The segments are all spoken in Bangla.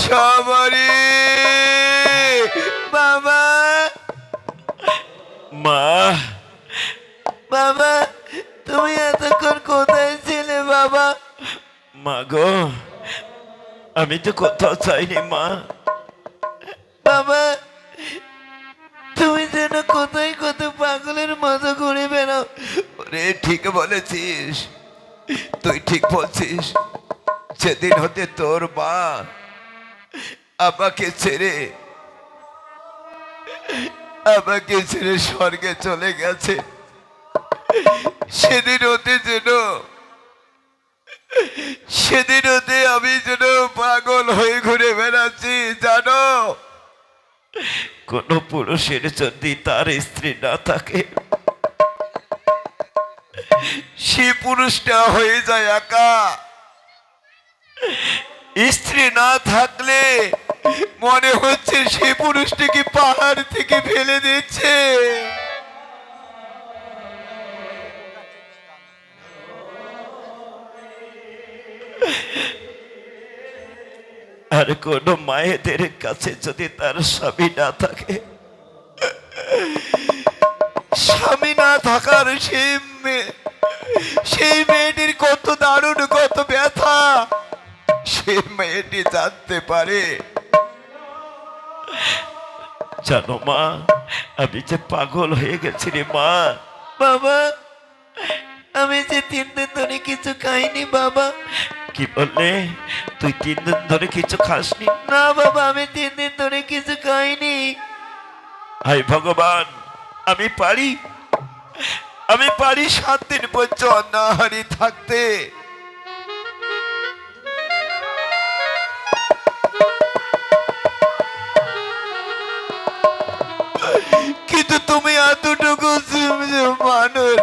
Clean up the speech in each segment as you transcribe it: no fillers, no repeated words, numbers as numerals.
সবারই বাবা। মা, বাবা, তুমি এতক্ষণ কোথায় ছিলে বাবা? মা গো, আমি তো কোথাও চাইনি মা। বাবা, তুমি যেন কোথায় কত পাগলের মতো ঘুরে বেড়াও। ওরে ঠিক বলেছিস, তুই ঠিক বলছিস। সেদিন হতে তোর মা আমাকে ছেড়ে স্বর্গে চলে গেছে। সেদিন হতে আমি যেন পাগল হয়ে ঘুরে বেড়াচ্ছি জানো। কোন পুরুষের যদি তার স্ত্রী না থাকে, সে পুরুষটা হয়ে যায় একা। স্ত্রী না থাকলে মনে হচ্ছে সে পুরুষটিকে পাহাড় থেকে ফেলে দিচ্ছে। আর কোন মায়েদের কাছে যদি তার স্বামী না থাকে, স্বামী না থাকার সেই মেয়েটির কত দারুণ, কত ব্যথা সে মেয়েটি জানতে পারে। জানো মা, আমি যে পাগল হয়ে গেছি রে মা। বাবা, আমি যে 3 দিন ধরে কিছু খাইনি বাবা। কি বললে? তুই 3 দিন ধরে কিছু খাসনি? না বাবা, আমি 3 দিন ধরে কিছু খাইনি। হায় ভগবান, আমি পারি 7 দিন পর্যন্ত অনাহারি থাকতে। কিন্তু তুমি এতটুকু মানুষ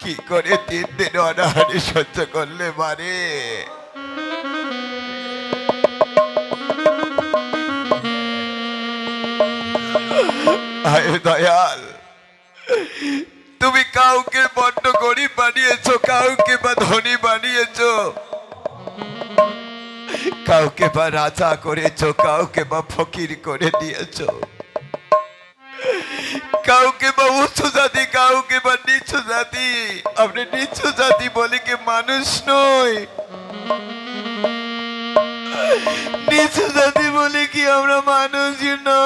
কি করে 3 দিন অনাহারি সহ্য করলে মারে? হায় দয়াল, তুমি কাউকে বড্ড গরিব বানিয়েছো, কাউকে বা ধনী বানিয়েছো, কাউকে বা রাজা করেছো, কাউকে বা ফকির করে দিয়েছো, কাউকে বা উঁচু জাতি, কাউকে বা নিচু জাতি। আপনি নিচু জাতি বলে কি মানুষ নই? নিচু জাতি বলে কি আমরা মানুষ না?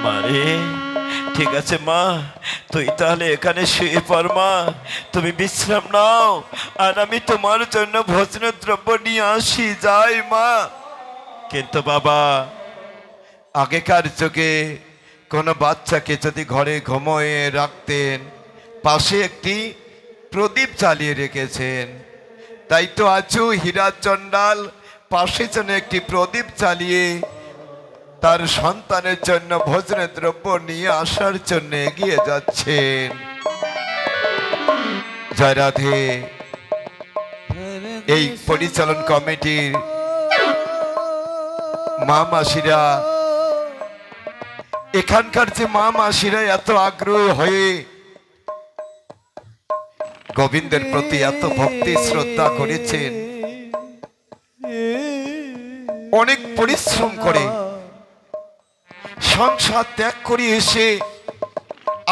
মারে। ঠিক আছে মা, তুই তাহলে এখানে শুয়ে পড় মা, তুমি বিশ্রাম নাও, আর আমি তোমার জন্য ভোজন দ্রব্য নিয়ে আসি। যাই মা। কিন্তু বাবা, আগেকার যুগে কোনো বাচ্চাকে যদি ঘরে ঘুমোয়ে রাখতেন, পাশে একটি প্রদীপ জ্বালিয়ে রেখেছেন। তাই তো আজও হীরা চণ্ডাল পাশে যেন একটি প্রদীপ জ্বালিয়ে তার সন্তানের জন্য ভোজনের দ্রব্য নিয়ে আসার জন্য এগিয়ে যাচ্ছেন। জয় রাধে। এই পরিচালন কমিটির মা মাসিরা, এখানকার যে মা মাসিরা এত আগ্রহ হয়ে গোবিন্দের প্রতি এত ভক্তি শ্রদ্ধা করেছেন, অনেক পরিশ্রম করে সংসার ত্যাগ করে এসে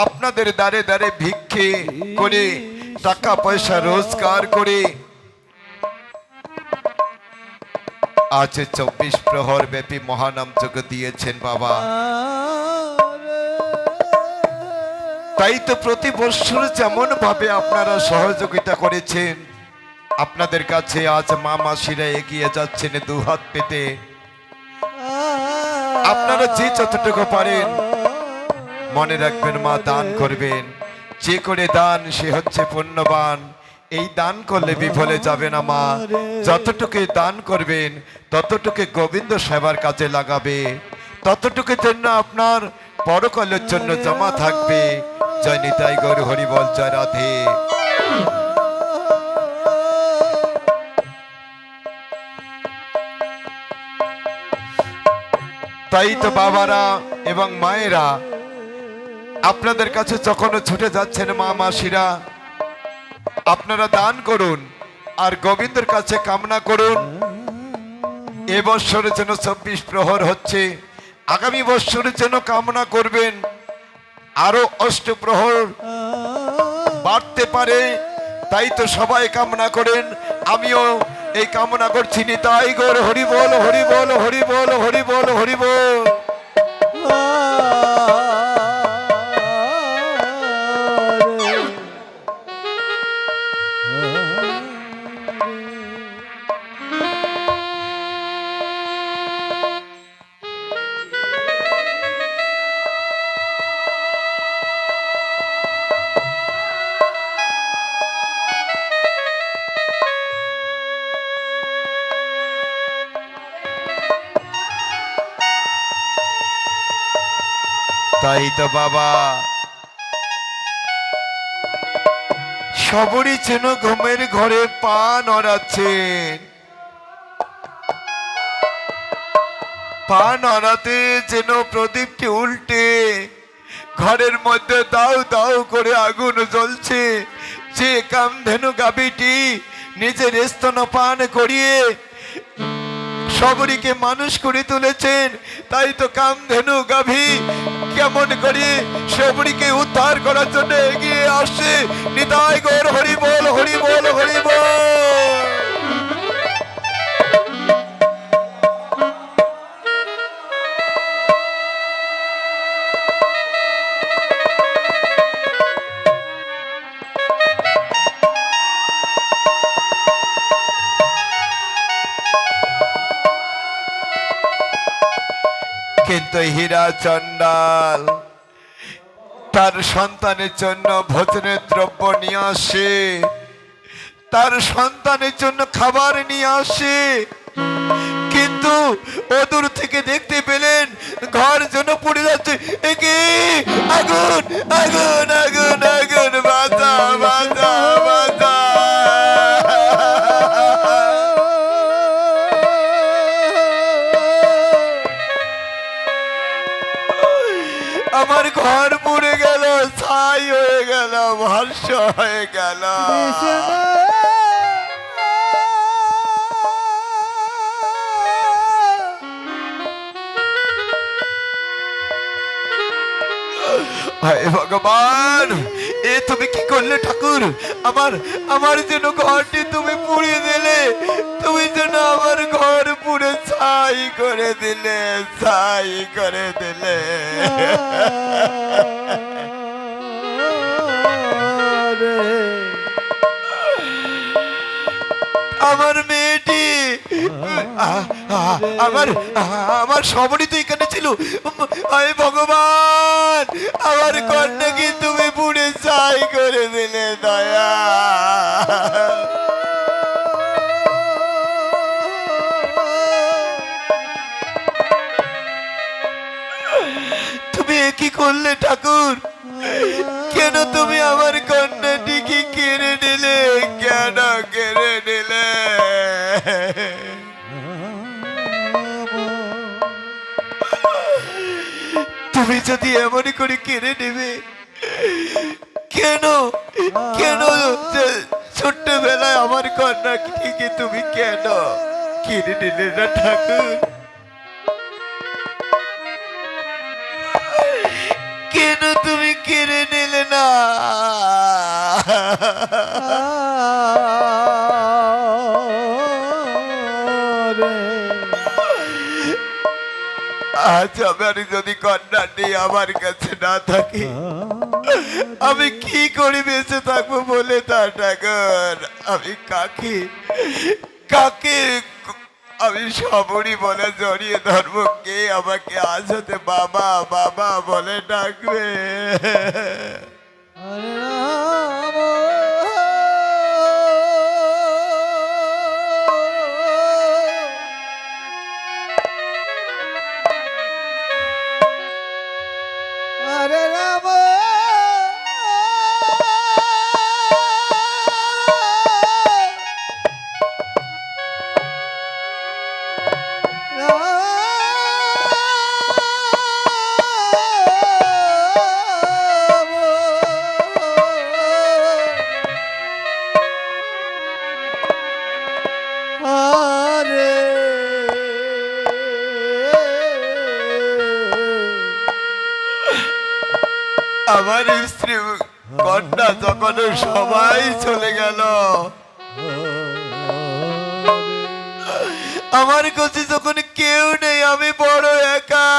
আপনাদের দ্বারে দ্বারে ভিক্ষে করে টাকা পয়সা রোজগার করে আজ 24 প্রহর ব্যাপী মহানাম যজ্ঞ দিয়েছেন বাবা। তাই তো প্রতি বছর যেমন ভাবে আপনারা সহযোগিতা করেছেন, আপনাদের কাছে আজ মা মাসিরা এগিয়ে যাচ্ছেন দুহাত পেতে। আপনারা যে যতটুকু পারেন মনে রাখবেন, মা দান করবেন। যে করে দান সে হচ্ছে পুণ্যবান। এই দান করলে বিফলে যাবে না মা। যতটুকু দান করবেন ততটুকু গোবিন্দ সেবার কাজে লাগাবে, ততটুকু জন্য আপনার পরকালের জন্য জমা থাকবে। জয় নিতাই গৌর হরি বল। জয় রাধে। তাই তো বাবারা এবং মায়েরা আপনাদের কাছে যখন ছুটে যাচ্ছেন মা মাসিরা, আপনারা দান করুন আর গোবিন্দের কাছে কামনা করুন এবছরে যেন 24 প্রহর হচ্ছে, আগামী বছরের জন্য কামনা করবেন আরো অষ্টপ্রহর বাড়তে পারে। তাই তো সবাই কামনা করেন, আমিও এই কামনা করছি। নিতাই গৌর হরি বল, হরি বল, হরি বল, হরি বল, হরি বল। তাই তো বাবা, সবরই যেন ঘুমের ঘরে পা নড়াচ্ছেন, পা নড়াতে যেন প্রদীপটি উল্টে ঘরের মধ্যে দাউ দাউ করে আগুন জ্বলছে। যে কামধেনু গাভীটি নিজের স্তনপান করিয়ে সবরীকে মানুষ করে তুলেছেন, তাই তো কামধেনু গাভী কেমন করে সবরীকে উদ্ধার করার জন্য এগিয়ে আসছে। নিতাই গৌর হরি বল, হরি বল, হরি বল। কিন্তু হীরা চণ্ডাল তার সন্তানের জন্য ভোজনের দ্রব্য নিয়ে আসে, তার সন্তানের জন্য খাবার নিয়ে আসে, কিন্তু অদূর থেকে দেখতে পেলেন ঘর যেন পুড়ে যাচ্ছে। একে আগুন, আগুন, আগুন, আগুন, বাঁচা, বাঁচা, বাঁচা। আমার ঘর পুড়ে গেল, ছাই হয়ে গেল, ভস্ম হয়ে গেল। হায় ভগবান, এ তুমি কি করলে ঠাকুর? আমার আমার যেন ঘরটি তুমি পুড়িয়ে দিলে, তুমি যেন আমার ঘর পুড়ে ছাই করে দিলে, ছাই করে দিলে। আমার মেয়েটি, আমার আমার সবরই তো এখানে ছিল। হায় ভগবান, আমার কন্যাকে তুমি পুড়ে ছাই করে দিলে দয়া। তুমি কি করলে ঠাকুর? কেন তুমি আমার কন্যাটিকে কেড়ে নিলে? কেন কেড়ে নিলে? তুমি যদি এমন করে কেড়ে নেবে, কেন কেন ছোট্টবেলায় আমার কন্যাটিকে তুমি কেন কেড়ে নিলে না ঠাকুর? কেন তুমি কেড়ে নিলে না? আজ আমার যদি কন্যাটি আমার কাছে না থাকে, আমি কি করে বেঁচে থাকবো বলে তা ঠাকুর? আমি কাকে কাকে আমি সবরই বলে জড়িয়ে ধরবো? কে আমাকে আজ হতে বাবা বাবা বলে ডাকবে? আমার স্ত্রী কন্যা যখন সবাই চলে গেল, আমার কাছে যখন কেউ নেই, আমি বড় একা।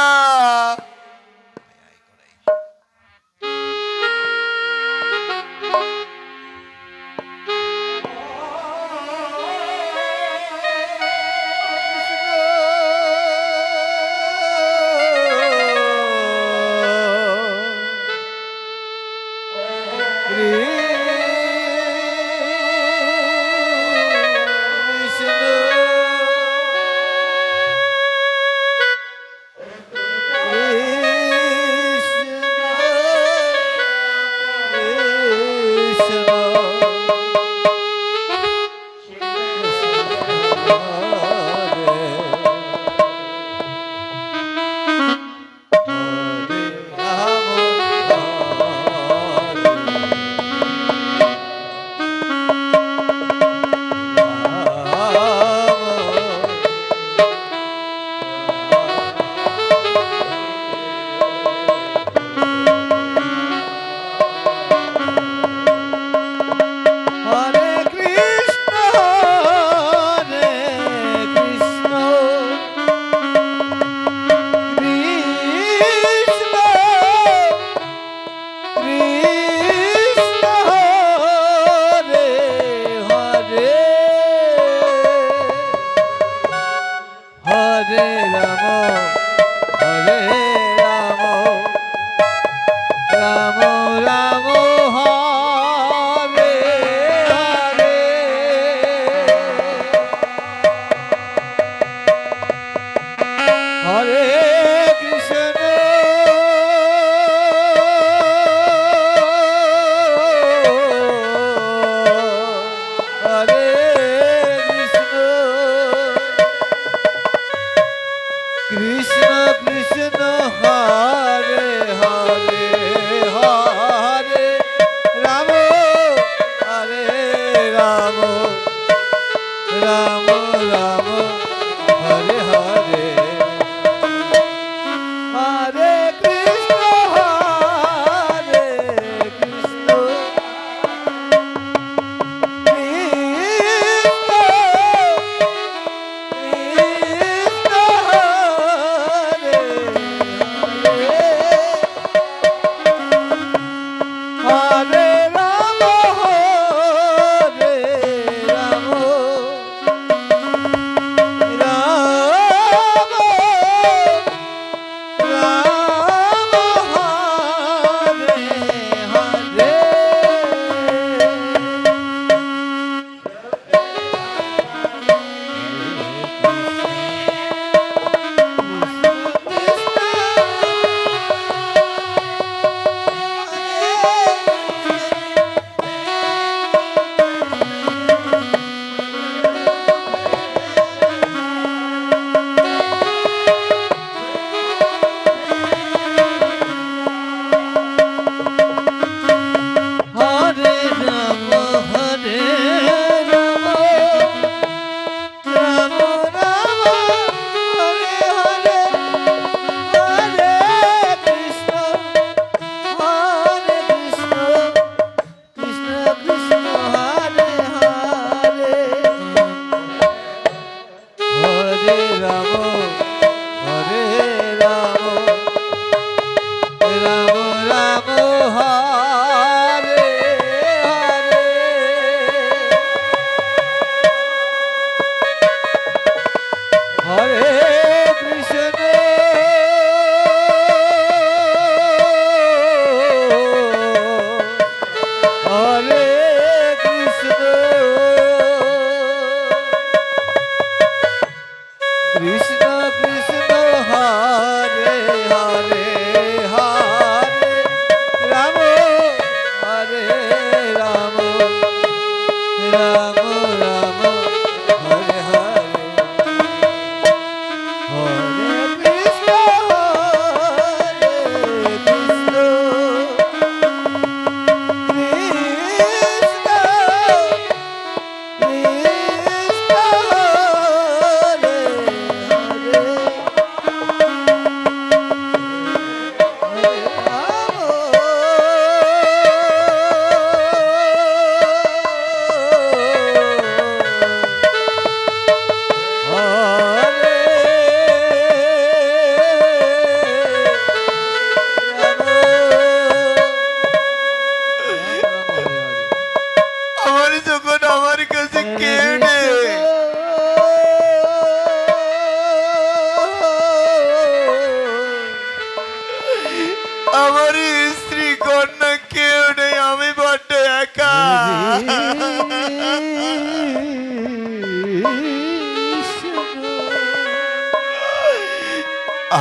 কৃষ্ণ কৃষ্ণ হরে হরে হরে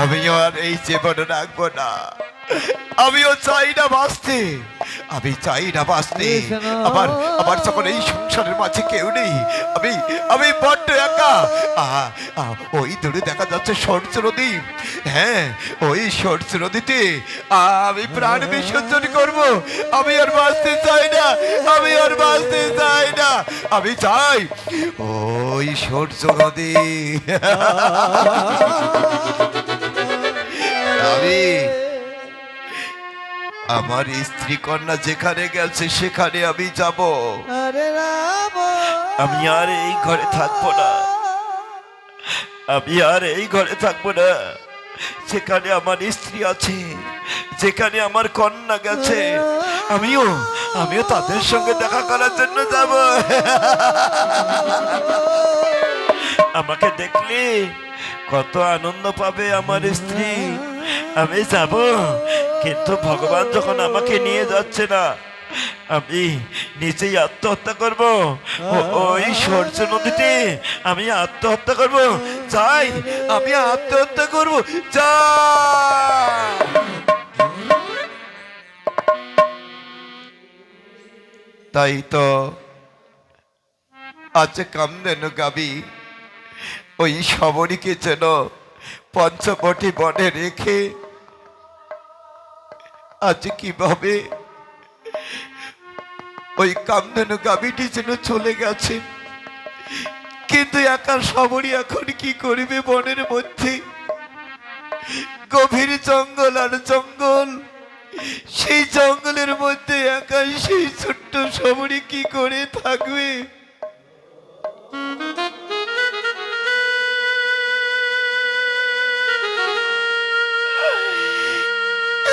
আমিও আর এই জীবন রাখবো না। আমিও চাই না বাঁচতে, আমি চাই না বাঁচতে। আমার আমার যখন এই সংসারের মাঝে কেউ নেই, আমি আমি বড্ড একা। ওই দূরে দেখা যাচ্ছে সরস্বতী নদী। হ্যাঁ, ওই সরস্বতী নদীতে আমি প্রাণ বিসর্জন করব। আমি আর বাঁচতে চাই না, আমি আর বাঁচতে চাই না। আমি চাই ওই সরস্বতী নদী। আমি আমার স্ত্রী কন্যা যেখানে গেছে সেখানে আমি যাব। আমি আর এই ঘরে থাকবো না, আমি আর এই ঘরে থাকবো না। যেখানে আমার স্ত্রী আছে, যেখানে আমার কন্যা গেছে, আমিও আমিও তাদের সঙ্গে দেখা করার জন্য যাব। আমাকে দেখলে কত আনন্দ পাবে আমার স্ত্রী। আমি যাব, কিন্তু ভগবান যখন আমাকে নিয়ে যাচ্ছে না, আমি নিজেই আত্মহত্যা করব। ওই সূর্য নদীতে আমি আত্মহত্যা করব। চাই, আমি আত্মহত্যা করব, চাই। তাই তো আজ কামধেনু গাবি ওই শবরীকে যেন পঞ্চবটি বনে রেখে আজ কিভাবে ওই কামধেনু গাবিটি যেন চলে গেছে। কিন্তু একা শবরী এখন কি করবে বনের মধ্যে? গভীর জঙ্গল আর জঙ্গল, সেই জঙ্গলের মধ্যে একা সেই ছোট্ট শবরী কি করে থাকবে?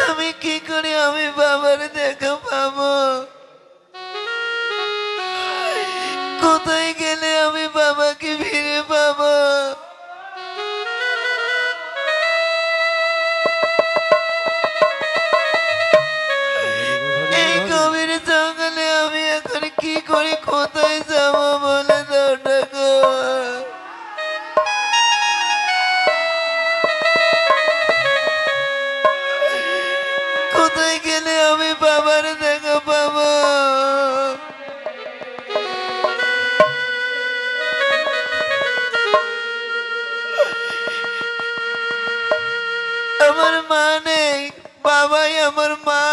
আমি কি করে আমি বাবার দেখা পাবো? কোথায় গেলে আমি বাবাকে ফিরে পাবো? এই গভীর জঙ্গলে আমি এখন কি করে কোথায় যাব বলে দাও ঠাকুর। কোথায় গেলে আমি বাবার দেখা পাবো? আমার মা নেই, বাবাই আমার মা,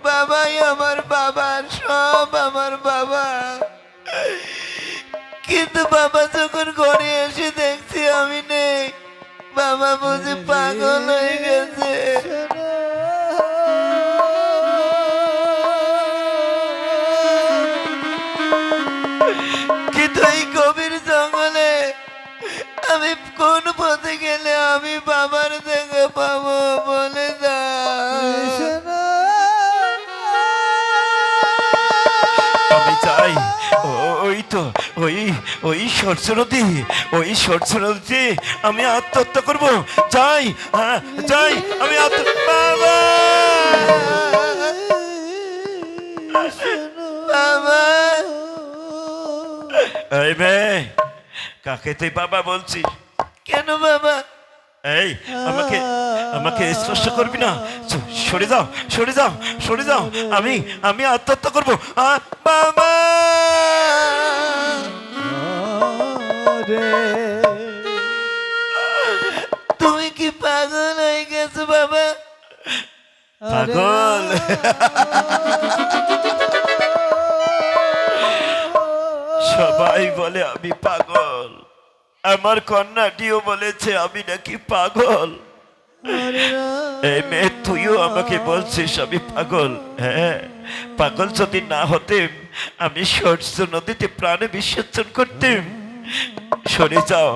বাবাই আমার বাবা, সব আমার বাবা। কিন্তু বাবা যখন ঘরে এসে দেখছি আমি নেই, বাবা বুঝি পাগল হয়ে গেছে। কিন্তু এই গভীর জঙ্গলে আমি কোন পথে গেলে আমি বাবার দেখা পাবো বলে আমি চাই ওই তো ওই ওই সরস্বতী নদী, ওই সরস্বতী নদীতে আমি আত্মহত্যা করব। যাই, হ্যাঁ যাই, আমি বাবা, বাবা। এই মেয়ে, কাকে তুই বাবা বলছিস? কেন বাবা? এই আমাকে আমাকে স্পর্শ করবি না। সরে যাও, সরে যাও, সরে যাও। আমি আমি আত্মহত্যা করবো। বাবা, তুমি কি পাগল হয়ে গেছো বাবা? পাগল? সবাই বলে আমি পাগল, আমার কন্যাটিও বলেছে আমি নাকি পাগল। এই মেয়ে, তুইও আমাকে বলছিস আমি পাগল? হ্যাঁ, পাগল যদি না হতেম আমি সরস্বতী নদীতে প্রাণে বিসর্জন করতেম। সরে যাও,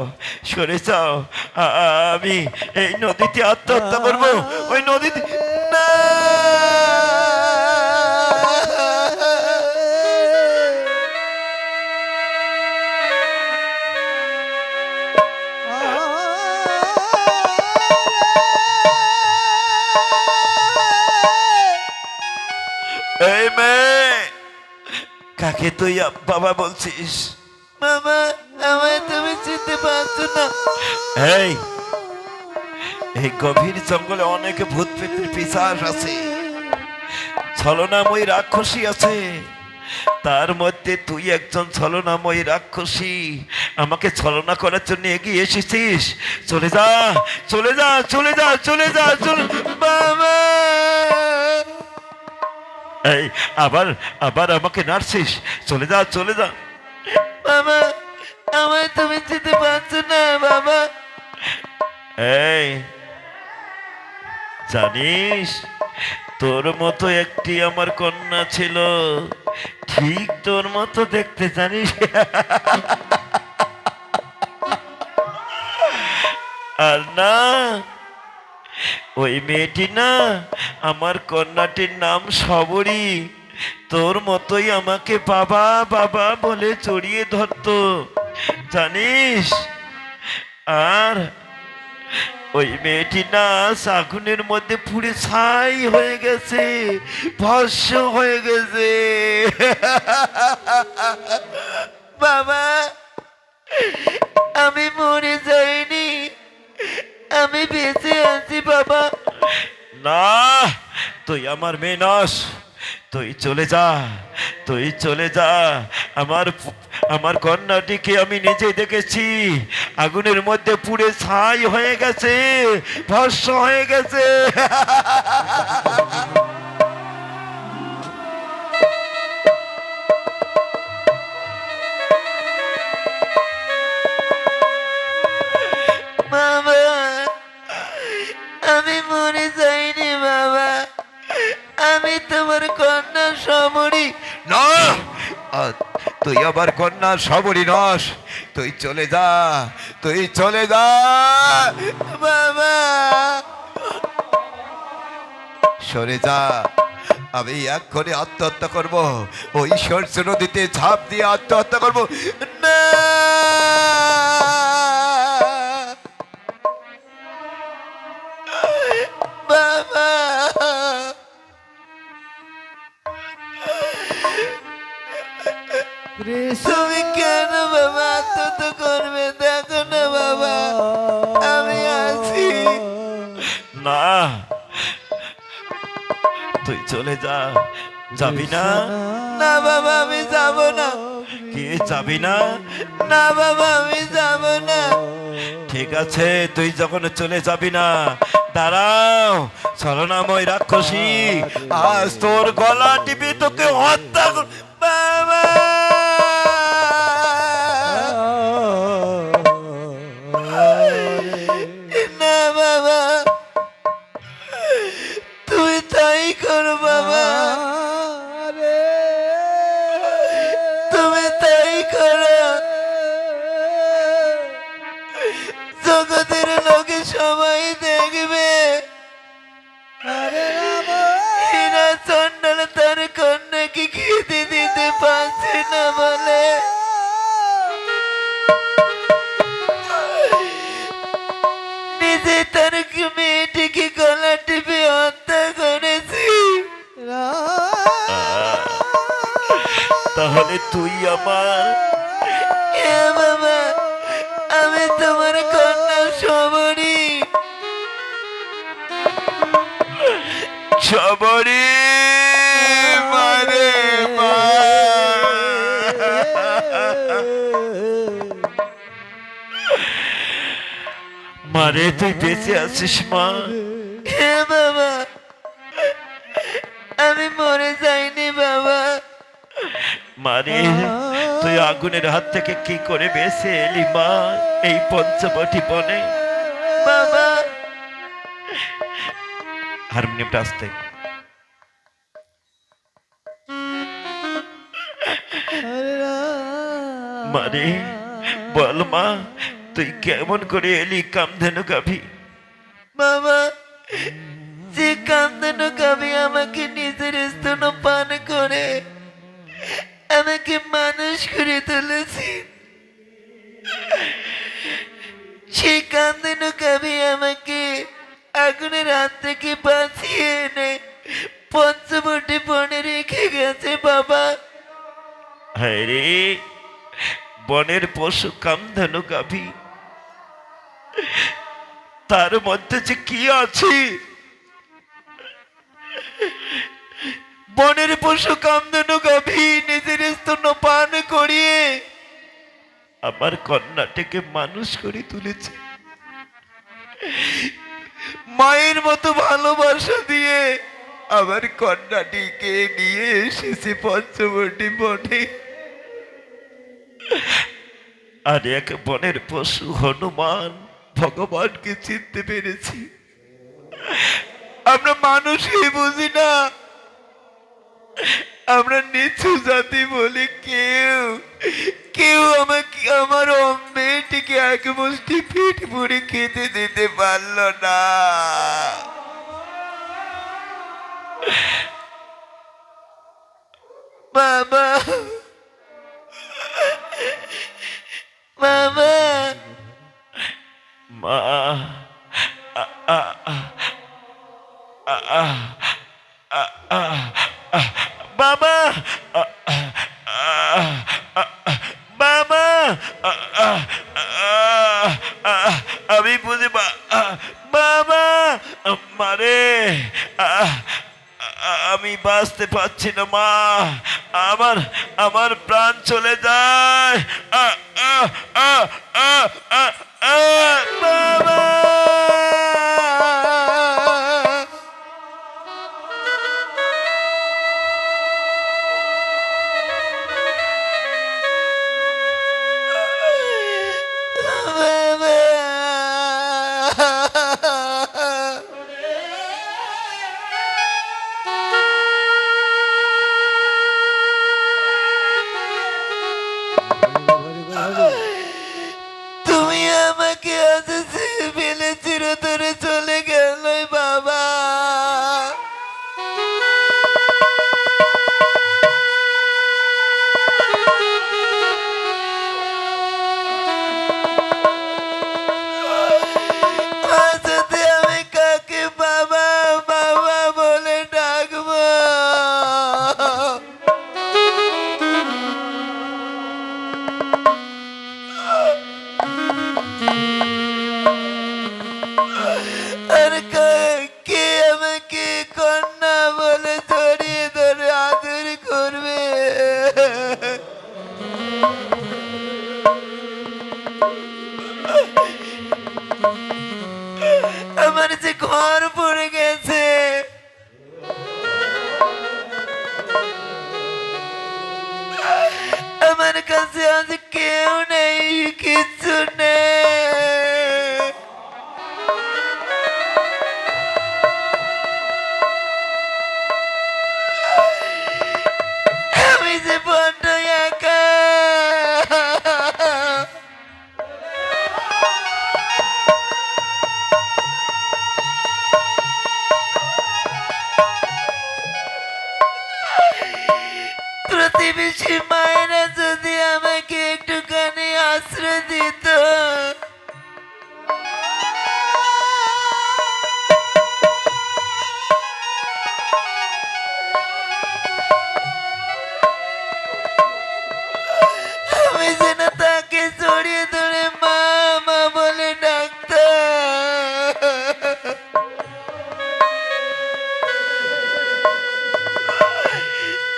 সরে যাও। আমি এই নদীতে আত্মহত্যা করবো। ওই নদীতে না। এই মেয়ে, কাকে তুই বাবা বলছিস? বাবা, আমায় তুমি চিনতে পারছো না? এই এই গভীর জঙ্গলে অনেক ভূত প্রেতের পিশাচ আছে, ছলনাময়ী রাক্ষসী আছে, তার মধ্যে তুই একজন ছলনাময়ী রাক্ষসী। আমাকে ছলনা করার জন্য এগিয়ে এসেছিস। চলে যা, চলে যা, চলে যা, চলে যা, চলে। বাবা, এই আবার আবার আমাকে নাড়ছিস। চলে যা, চলে যা। বাবা, আমায় তুমি যেতে পারছো না বাবা। এই জানিস, তোর মতো একটি আমার কন্যা ছিল, ঠিক তোর মতো দেখতে, জানিস? আর না, ওই মেয়েটি না, আমার কন্যাটির নাম সবরী, তোর মতোই আমাকে বাবা বাবা বলে জড়িয়ে ধরতো, জানিস? আর ওই মেয়েটি না আগুনের মধ্যে পুড়ে ছাই হয়ে গেছে, ভস্ম হয়ে গেছে। বাবা, আমি মরে যাইনি, আমি বেঁচে আছি বাবা। না, তুই আমার মেয়ে নস, তুই চলে যা, তুই চলে যা। আমার কন্যাটিকে আমি নিজে দেখেছি, আগুনের মধ্যে পুড়ে ছাই হয়ে গেছে, ভস্ম হয়ে গেছে। বাবা, আমি মরে যাইনি বাবা, আমি তোমার কন্যা সমরী। না, তুই আবার কন্যা সবরই নস, তুই চলে যা, তুই চলে যা। বাবা, সরে যা, আমি এক্ষণে আত্মহত্যা করব, ওই সরষে নদীতে ঝাঁপ দিয়ে আত্মহত্যা করব। না, বাবা, তুমি কেন বাবা আত্মহত্যা করবে? দেখো না বাবা, আমি আছি। না, তুই চলে যা, যাবি না? না বাবা, আমি যাব না। কি, যাবি না? না বাবা, আমি যাব না। ঠিক আছে, তুই যখন চলে যাবি না, দাঁড়াও, ছলনাময় রাক্ষসী, আজ তোর গলা টিপে তোকে হত্যা কর। বাবা, না বাবা, তুই তাই করো বাবা, তুমি তাই করো। জগতের লোকে সবাই দেখবে হীরা চন্ডাল তার কন্যাকে খেতে দিতে পারছে না বলে নিজে তার মেয়েটিকে গলা টিপে হত্যা করেছি। তাহলে তুই আমার? হ্যাঁ বাবা, আমি তোমার কন্যা সবরী। সবরী মানে মারে, তুই বেঁচে আছিস মা? হ্যাঁ বাবা, আমি মরে যাইনি বাবা। মারে, তুই আগুনের হাত থেকে কি করে বেঁচে এলি মা এই পঞ্চবটি বনে? বাবা, হারমোনিয়ামটা আসতে। মারে, বল মা, তুই কেমন করে এলি কামধেনু গাভী? বাবা, যে কামধেনু গাভী আমাকে নিজের স্তন পান করে আমাকে মানুষ করে তুলেছি, সেই কামধেনু গাভী আমাকে আগুনের হাত থেকে বাঁচিয়ে এনে পঞ্চবটি বনে রেখে গেছে বাবা। হ্যাঁ রে, বনের পশু কামধেনু গাভী তার মধ্যে যে কি আছে। বনের পশু কামধেনু গাভী নিজের স্তন্য পান করিয়ে আমার কন্যাটিকে মানুষ করে তুলেছে, মায়ের মতো ভালোবাসা দিয়ে আমার কন্যাটিকে নিয়ে এসেছে পঞ্চবটি বনে। আর এক বনের পশু হনুমান ভগবানকে চিনতে পেরেছি। আমরা মানুষই বুঝি না, আমরা নিচু জাতি বলি। কেউ কেউ আমাকে আমার মেয়েটিকে এক মুষ্টি পেট ভরে খেতে দিতে পারল না। বাবা, বাবা, মা, বাবা, বাবা, আমি বুঝি বাবা, মারে, আমি বাঁচতে পারছি না মা, আমার আমার প্রাণ চলে যায়। বাবা, তুমি আমাকে আজ ফেলে চিরতরে চলে গেলে বাবা। আজ আমি কাকে বাবা বাবা বলে ডাকবো? আর কে আমাকে কন্যা বলে জড়িয়ে ধরে আদর করবে? আমার যে ঘর পড়ে গেছে, আমার কাছে আজ কেউ নেই, কিছু নেই। আমি যে বড্ড একা। প্রতিবেশী মায়েরা যদি আমাকে একটুখানি আশ্রয় দিত। আমি যেন তাকে জড়িয়ে ধরে মা মা বলে ডাকতাম।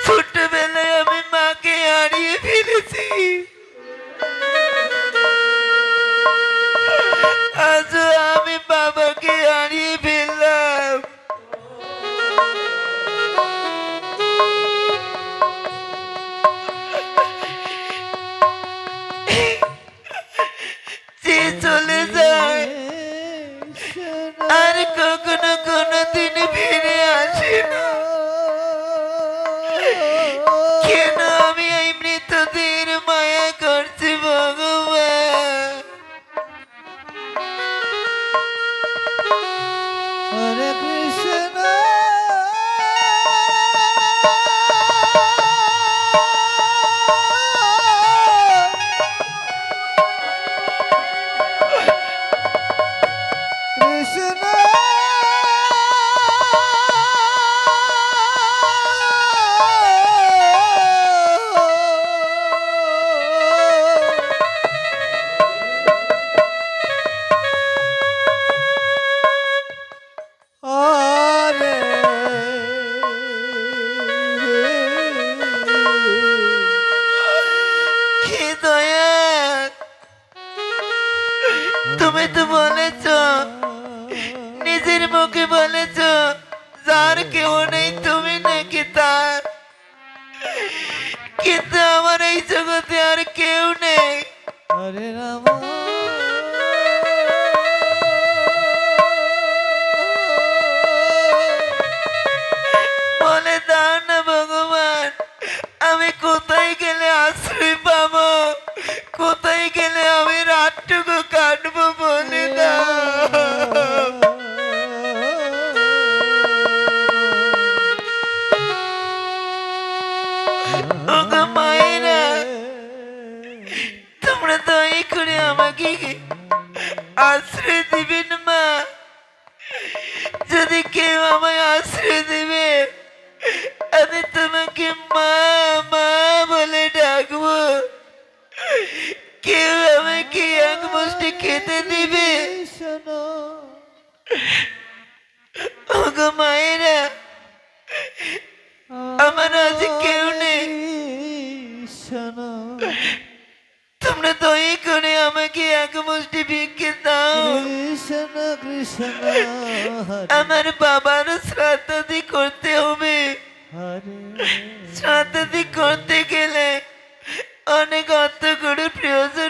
ছোটবেলায় আমি মাকে হারিয়ে ফেলেছি, আজও আমি বাবাকে হারিয়ে ফেললাম। যে চলে যায় আর কখনো কোনোদিন ফিরে আসে না। কেন আমি এই মৃতদের মায়া করছি ভগবান? হরে কৃষ্ণ কৃষ্ণ মুখে বলেছ যার কেউ নেই তুমি নাকি তার, কিন্তু আমার এই জগতে আর কেউ নেই। হরে রাম বলে দাও না ভগবান, আমি কোথায় গেলে আশ্রয় পাবো, কোথায় গেলে আমি রাতটুকু কাটবো, বলে দাও। ওগো মায়েরা, তোমরা দয়া করে আমাকে আশ্রয় দিবেন মা। যদি কেউ আমায় আশ্রয় দিবে, আমি তোমাকে মা মা বলে ডাকবো। কেউ আমাকে এক মুষ্টি খেতে দিবে? শোনো ওগো মায়েরা, আমার আজ কেউ নেই, শোনো তোমরা দয়া করে আমাকে এক মুষ্টি ভিক্ষে দাও। কৃষ্ণ কৃষ্ণ হরে আমার বাবার শ্রাদ্ধাদি করতে হবে। হরে শ্রাদ্ধাদি করতে গেলে অনেক অর্থ করে প্রয়োজন